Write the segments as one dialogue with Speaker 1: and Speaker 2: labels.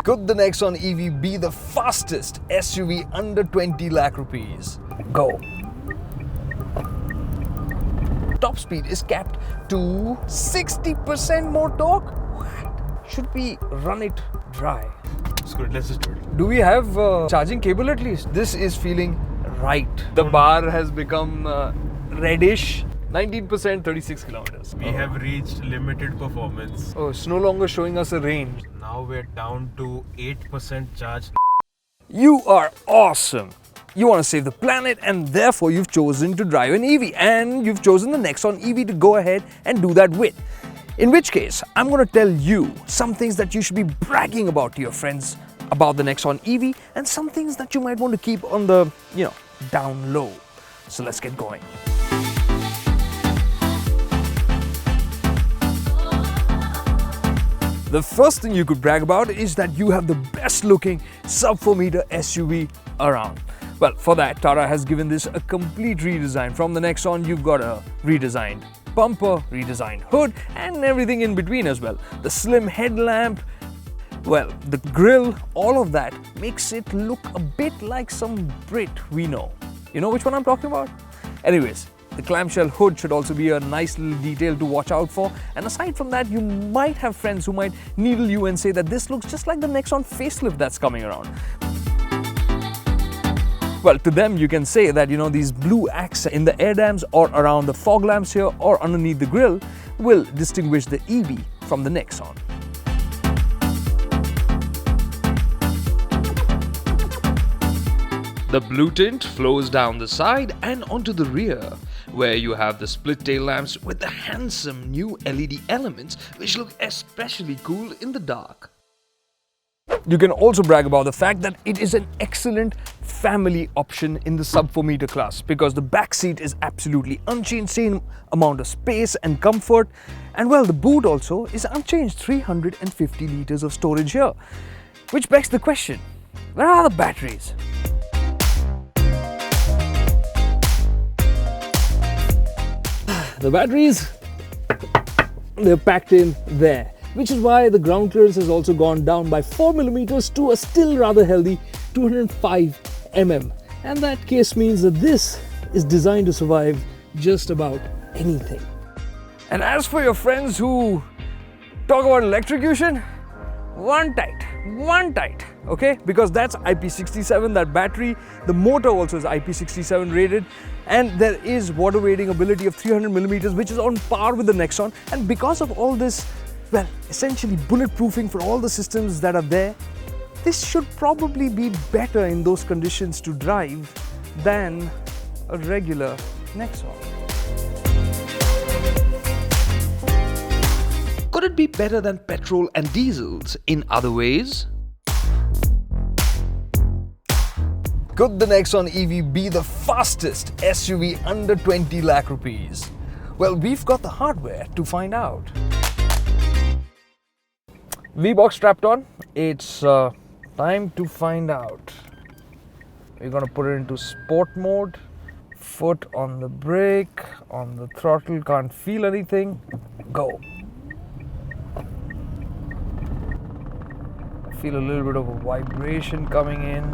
Speaker 1: Could the Nexon EV be the fastest SUV under 20 lakh rupees? Go. Top speed is capped to 60% more torque. What? Should we run it dry?
Speaker 2: It's good, let's just do it.
Speaker 1: Do we have charging cable at least? This is feeling right. The bar has become reddish. 19%, 36 kilometers.
Speaker 2: We have reached limited performance.
Speaker 1: Oh, it's no longer showing us a range.
Speaker 2: Now we're down to 8% charge.
Speaker 1: You are awesome. You want to save the planet and therefore you've chosen to drive an EV and you've chosen the Nexon EV to go ahead and do that with. In which case, I'm going to tell you some things that you should be bragging about to your friends about the Nexon EV and some things that you might want to keep on the, down low. So let's get going. The first thing you could brag about is that you have the best looking sub-4 meter SUV around. Well, for that, Tata has given this a complete redesign. From the Nexon, you've got a redesigned bumper, redesigned hood, and everything in between as well. The slim headlamp, well, the grille, all of that makes it look a bit like some Brit we know. You know which one I'm talking about? Anyways, the clamshell hood should also be a nice little detail to watch out for. And aside from that, you might have friends who might needle you and say that this looks just like the Nexon facelift that's coming around. Well, to them you can say that, these blue accents in the air dams or around the fog lamps here or underneath the grille will distinguish the EV from the Nexon. The blue tint flows down the side and onto the rear, where you have the split tail lamps with the handsome new LED elements which look especially cool in the dark. You can also brag about the fact that it is an excellent family option in the sub-4 meter class because the back seat is absolutely unchanged, same amount of space and comfort, and well, the boot also is unchanged, 350 liters of storage here. Which begs the question, where are the batteries? The batteries, they're packed in there, which is why the ground clearance has also gone down by 4 millimeters to a still rather healthy 205 mm. And that case means that this is designed to survive just about anything. And as for your friends who talk about electrocution, one tight, okay? Because that's IP67, that battery. The motor also is IP67 rated, and there is water weighting ability of 300 millimeters, which is on par with the Nexon. And because of all this, well, essentially bulletproofing for all the systems that are there, this should probably be better in those conditions to drive than a regular Nexon. Could it be better than petrol and diesels in other ways? Could the Nexon EV be the fastest SUV under 20 lakh rupees? Well, we've got the hardware to find out. V-box strapped on, it's time to find out. We're gonna put it into sport mode, foot on the brake, on the throttle, can't feel anything, go. Feel a little bit of a vibration coming in.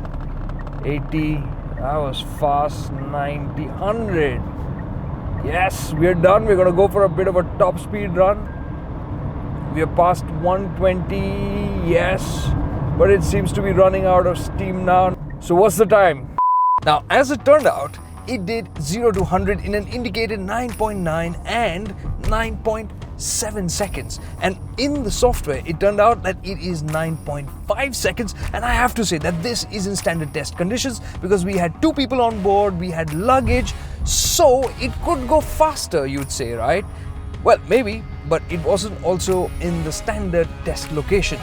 Speaker 1: 80, that was fast. 90, 100. Yes, we're done. We're gonna go for a bit of a top speed run. We are past 120, yes, but it seems to be running out of steam now. So what's the time? Now, as it turned out, it did 0 to 100 in an indicated 9.9 and 9.7 seconds. And in the software, it turned out that it is 9.5 seconds. And I have to say that this is in standard test conditions because we had 2 people on board, we had luggage, so it could go faster, you'd say, right? Well, maybe, but it wasn't also in the standard test location.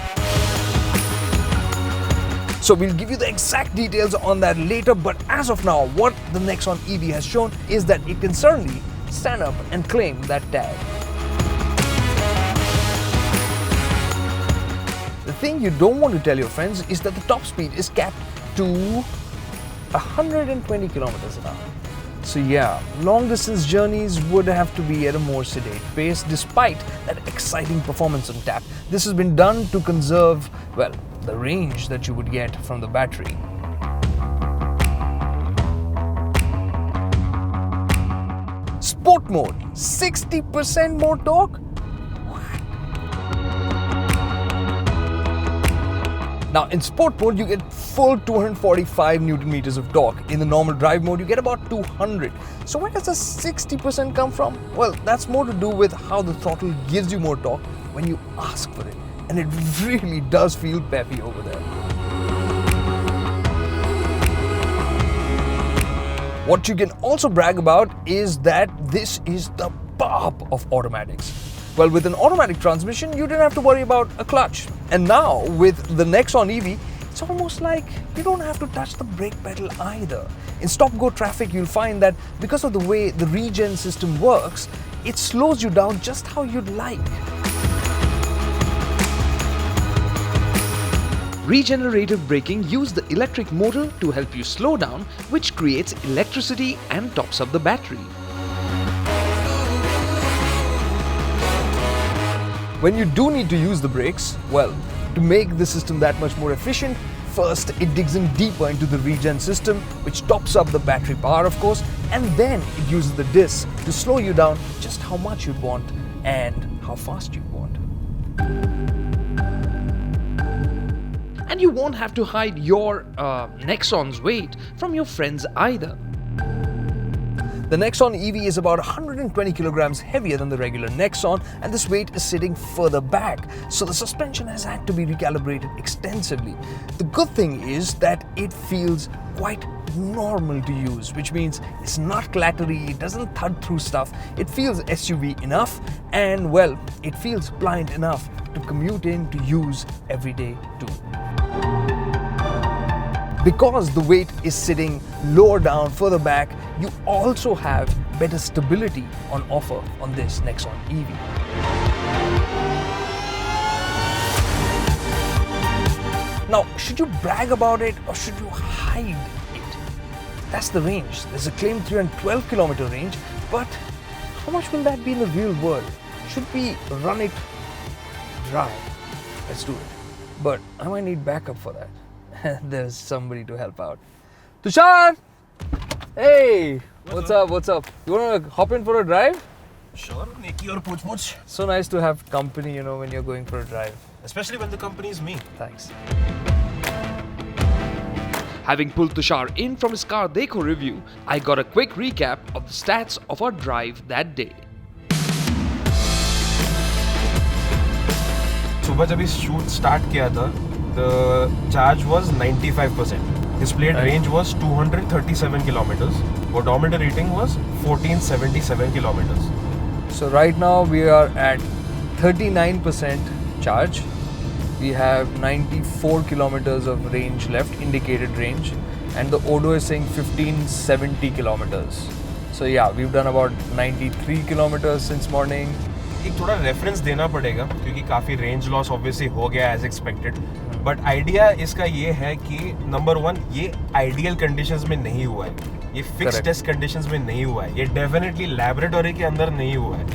Speaker 1: So we'll give you the exact details on that later, but as of now, what the Nexon EV has shown is that it can certainly stand up and claim that tag. The thing you don't want to tell your friends is that the top speed is capped to 120 kilometers an hour. So yeah, long distance journeys would have to be at a more sedate pace despite that exciting performance on tap. This has been done to conserve, well, the range that you would get from the battery. Sport mode, 60% more torque? Now in sport mode you get full 245 Newton meters of torque. In the normal drive mode you get about 200. So where does the 60% come from? Well, that's more to do with how the throttle gives you more torque when you ask for it. And it really does feel peppy over there. What you can also brag about is that this is the pop of automatics. Well, with an automatic transmission, you didn't have to worry about a clutch. And now, with the Nexon EV, it's almost like you don't have to touch the brake pedal either. In stop-go traffic, you'll find that because of the way the regen system works, it slows you down just how you'd like. Regenerative braking uses the electric motor to help you slow down, which creates electricity and tops up the battery. When you do need to use the brakes, well, to make the system that much more efficient, first it digs in deeper into the regen system, which tops up the battery power, of course, and then it uses the disc to slow you down just how much you'd want and how fast you'd want. And you won't have to hide your Nexon's weight from your friends either. The Nexon EV is about 120 kilograms heavier than the regular Nexon, and this weight is sitting further back, so the suspension has had to be recalibrated extensively. The good thing is that it feels quite normal to use, which means it's not clattery, it doesn't thud through stuff, it feels SUV enough, and well, it feels pliant enough to commute in, to use every day too. Because the weight is sitting lower down, further back, you also have better stability on offer on this Nexon EV. Now, should you brag about it or should you hide it? That's the range. There's a claimed 312 kilometer range, but how much will that be in the real world? Should we run it dry? Let's do it. But I might need backup for that. There's somebody to help out. Tushar! Hey! What's up? What's up? You wanna hop in for a drive?
Speaker 2: Sure, Neki or Poch Poch.
Speaker 1: So nice to have company, when you're going for a drive.
Speaker 2: Especially when the company is me.
Speaker 1: Thanks. Having pulled Tushar in from his car Dekho review, I got a quick recap of the stats of our drive that day.
Speaker 2: सुबह जब इस shoot start किया था, the charge was 95%. Displayed range was 237 kilometers. Odometer rating was 1477 kilometers.
Speaker 1: So right now we are at 39% charge. We have 94 kilometers of range left, indicated range, and the Odo is saying 1570 kilometers. So yeah, we've done about 93 kilometers since morning.
Speaker 2: एक थोड़ा reference देना पड़ेगा क्योंकि काफ़ी range loss obviously हो गया as expected, but idea इसका ये है कि नंबर वन, ये आइडियल कंडीशंस में नहीं हुआ है, ये फिक्स टेस्ट कंडीशंस में नहीं हुआ है, ये डेफिनेटली लैबोरेटरी के अंदर नहीं हुआ है.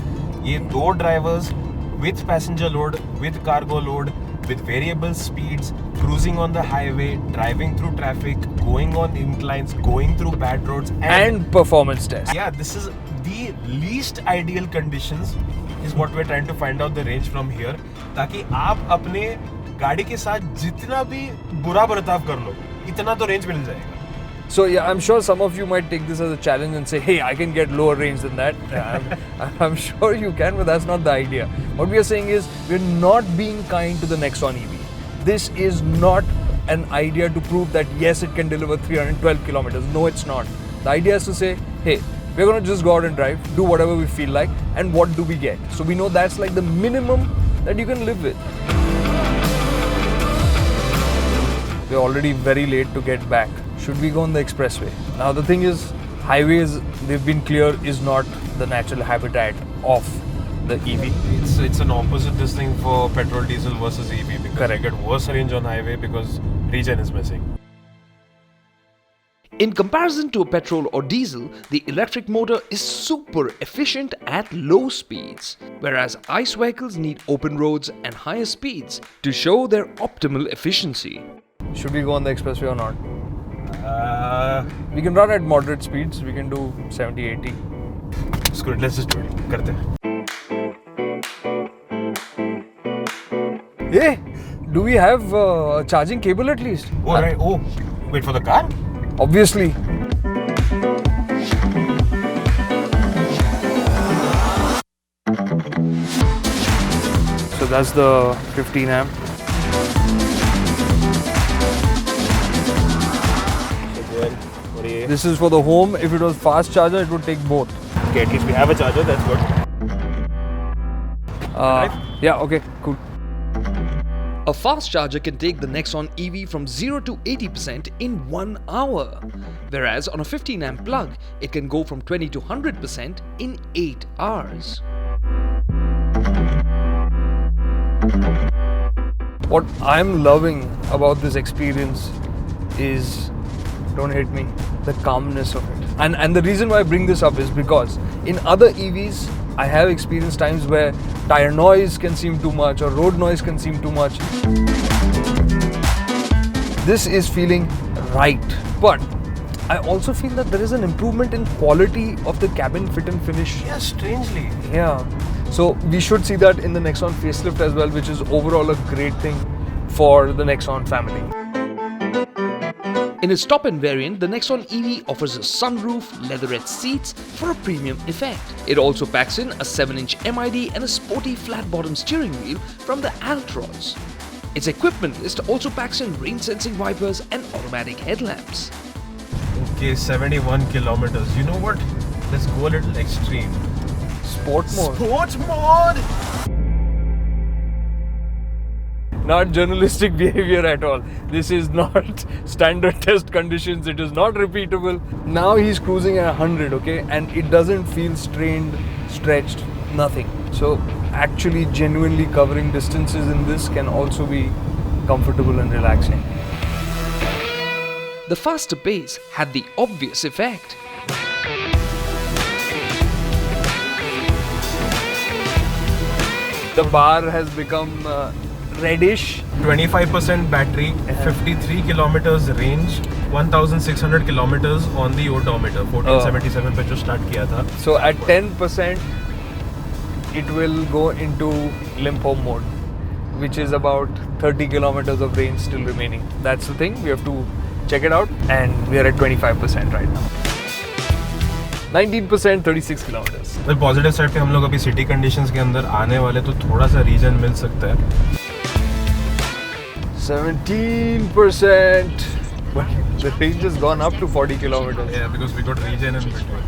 Speaker 2: ये दो drivers with passenger load, with cargo load, with variable speeds, cruising on the highway, driving through traffic, going on inclines, going through bad roads,
Speaker 1: and performance test.
Speaker 2: Yeah, this is the least ideal conditions is what we're trying to find out the range from here, ताकि आप अपने गाड़ी के साथ जितना भी बुरा बर्ताव कर लो, इतना तो रेंज मिल जाएगा.
Speaker 1: So yeah, I'm sure some of you might take this as a challenge and say, hey, I can get lower range than that. I'm sure you can, but that's not the idea. What we are saying is, we're not being kind to the Nexon EV. This is not an idea to prove that yes, it can deliver 312 kilometers. No, it's not. The idea is to say, hey, we're going to just go out and drive, do whatever we feel like, and what do we get? So we know that's like the minimum that you can live with. We're already very late to get back. Should we go on the expressway? Now the thing is, highways, they've been clear, is not the natural habitat of the EV.
Speaker 2: It's an opposite this thing for petrol, diesel versus EV, because
Speaker 1: Correct.
Speaker 2: you get worse range on highway because regen is missing.
Speaker 3: In comparison to a petrol or diesel, the electric motor is super efficient at low speeds, whereas ICE vehicles need open roads and higher speeds to show their optimal efficiency.
Speaker 1: Should we go on the expressway or not? We can run at moderate speeds. We can do 70, 80.
Speaker 2: Screw it, let's just do it. Karte hain.
Speaker 1: Hey, do we have a charging cable at least?
Speaker 2: Oh, right. Oh, wait for the car?
Speaker 1: Obviously. So that's the 15 amp. This is for the home. If it was fast charger, it would take both.
Speaker 2: Okay, at least we have a charger, that's good.
Speaker 1: Yeah, okay, cool.
Speaker 3: A fast charger can take the Nexon EV from 0 to 80% in 1 hour, whereas on a 15 amp plug, it can go from 20 to 100% in 8 hours.
Speaker 1: What I'm loving about this experience is, don't hit me, the calmness of it. And the reason why I bring this up is because in other EVs, I have experienced times where tire noise can seem too much or road noise can seem too much. This is feeling right. But I also feel that there is an improvement in quality of the cabin fit and finish.
Speaker 2: Yeah, strangely.
Speaker 1: Yeah. So we should see that in the Nexon facelift as well, which is overall a great thing for the Nexon family.
Speaker 3: In its top-end variant, the Nexon EV offers a sunroof, leatherette seats for a premium effect. It also packs in a 7-inch MID and a sporty flat-bottom steering wheel from the Altroz. Its equipment list also packs in rain-sensing wipers and automatic headlamps.
Speaker 2: Okay, 71 kilometers. You know what? Let's go a little extreme.
Speaker 1: Sport mode.
Speaker 2: Sports mode!
Speaker 1: Not journalistic behavior at all. This is not standard test conditions. It is not repeatable. Now he's cruising at 100, okay? And it doesn't feel strained, stretched, nothing. So actually genuinely covering distances in this can also be comfortable and relaxing.
Speaker 3: The faster pace had the obvious effect.
Speaker 1: The bar has become reddish.
Speaker 2: 25% battery, 53 kilometers range, 1600 kilometers on the odometer. 1477 पे जो start किया था.
Speaker 1: So at 10%, it will go into limp home mode, which is about 30 kilometers of range still remaining. That's the thing. We have to check it out, and we are at 25% right now. 19%, 36 kilometers.
Speaker 2: well, positive side पे हम लोग अभी city conditions के अंदर आने वाले तो थोड़ा सा रीजन मिल सकता है.
Speaker 1: 17%. But the range has gone up to 40 kilometers.
Speaker 2: Yeah, because we got regen in between.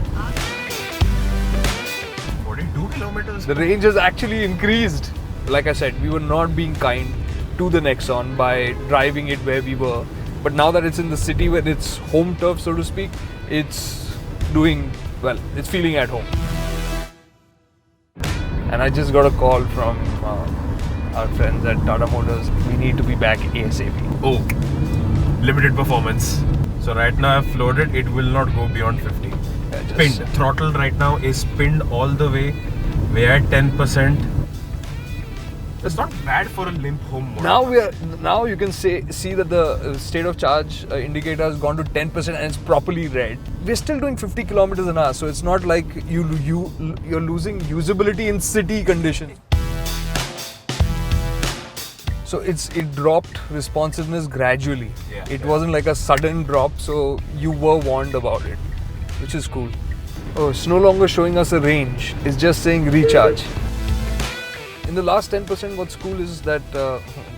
Speaker 2: 42 kilometers.
Speaker 1: The range has actually increased. Like I said, we were not being kind to the Nexon by driving it where we were. But now that it's in the city where it's home turf, so to speak, it's doing well. It's feeling at home. And I just got a call from our friends at Tata Motors. We need to be back ASAP.
Speaker 2: Oh, limited performance. So right now I've floated, it will not go beyond 50.
Speaker 1: Yeah,
Speaker 2: Pinned. Throttle right now is pinned all the way. We're at 10%. It's not bad for a limp home mode.
Speaker 1: Now you can see that the state of charge indicator has gone to 10% and it's properly red. We're still doing 50 kilometers an hour, so it's not like you're losing usability in city conditions. So it dropped responsiveness gradually. It wasn't like a sudden drop, so you were warned about it, which is cool. Oh, it's no longer showing us a range. It's just saying recharge. In the last 10%, what's cool is that,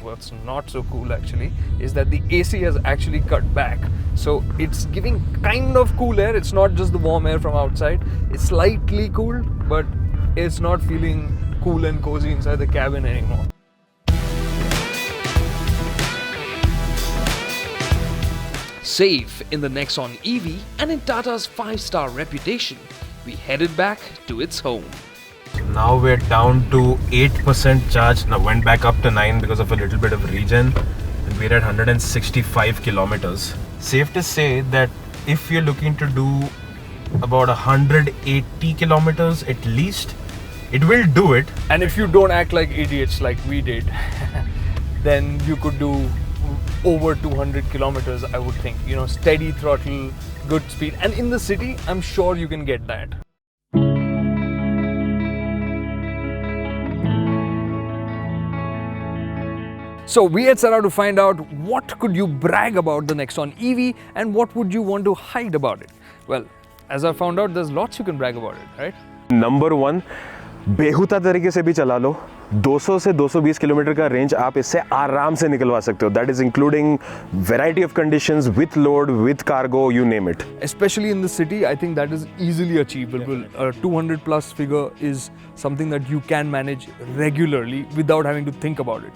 Speaker 1: what's not so cool actually, is that the AC has actually cut back. So it's giving kind of cool air. It's not just the warm air from outside. It's slightly cool, but it's not feeling cool and cozy inside the cabin anymore.
Speaker 3: Safe in the Nexon EV and in Tata's 5-star reputation, we headed back to its home.
Speaker 2: Now we're down to 8% charge. Now went back up to 9 because of a little bit of regen. And we're at 165 kilometers. Safe to say that if you're looking to do about 180 kilometers at least, it will do it.
Speaker 1: And if you don't act like idiots like we did, then you could do over 200 kilometers, I would think. You know, steady throttle, good speed. And in the city, I'm sure you can get that. So we had set out to find out what could you brag about the Nexon EV and what would you want to hide about it. Well, as I found out, there's lots you can brag about it, right?
Speaker 2: Number one, बेहुदा तरीके से भी चला लो, 200 से 220 kilometre का range आप इससे आराम से निकलवा सकते हो. That is including variety of conditions, with load, with cargo, you name it.
Speaker 1: Especially in the city, I think that is easily achievable. A 200 plus figure is something that you can manage regularly without having to think about it,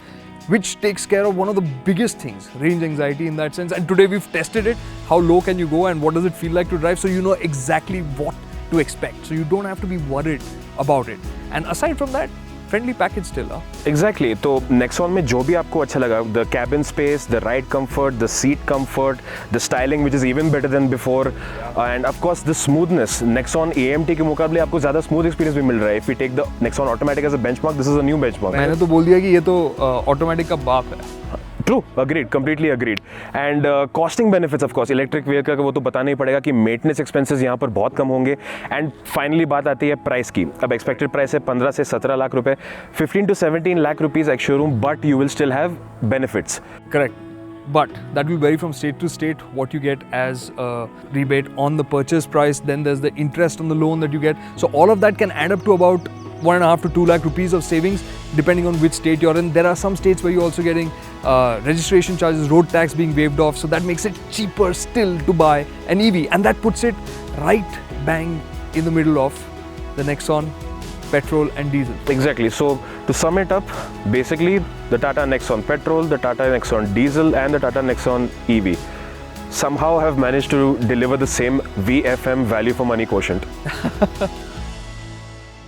Speaker 1: which takes care of one of the biggest things, range anxiety in that sense. And today we've tested it, how low can you go and what does it feel like to drive, so you know exactly what to expect. So you don't have to be worried about it. And aside from that, friendly package still.
Speaker 2: Exactly. तो Nexon में जो भी आपको अच्छा लगा, the cabin space, the ride comfort, the seat comfort, the styling which is even better than before, and of course the smoothness. Nexon AMT के मुकाबले आपको ज़्यादा smooth experience भी मिल रहा है. If we take the Nexon Automatic as a benchmark, this is a new benchmark.
Speaker 1: मैंने तो बोल दिया कि ये तो automatic का बाप है.
Speaker 2: True, agreed, completely agreed. And costing benefits, of course, electric vehicle का वो तो बताना ही पड़ेगा कि maintenance expenses यहाँ पर बहुत कम होंगे. And finally बात आती है प्राइस की. अब expected price है 15 से 17 लाख रुपए, 15 to 17 lakh rupees ex showroom, but you will still have benefits.
Speaker 1: Correct. But that will vary from state to state, what you get as a rebate on the purchase price. Then there's the interest on the loan that you get. So all of that can add up to about 1.5 to 2 lakh rupees of savings, depending on which state you're in. There are some states where you're also getting registration charges, road tax being waived off. So that makes it cheaper still to buy an EV. And that puts it right bang in the middle of the Nexon petrol and diesel.
Speaker 2: Exactly. So to sum it up, basically the Tata Nexon petrol, the Tata Nexon diesel and the Tata Nexon EV somehow have managed to deliver the same VFM, value for money quotient.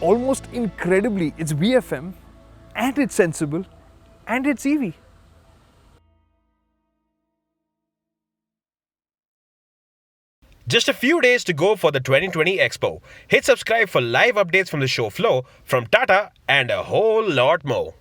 Speaker 1: Almost incredibly, it's VFM and it's sensible and it's EV.
Speaker 2: Just a few days to go for the 2020 Expo. Hit subscribe for live updates from the show floor, from Tata, and a whole lot more.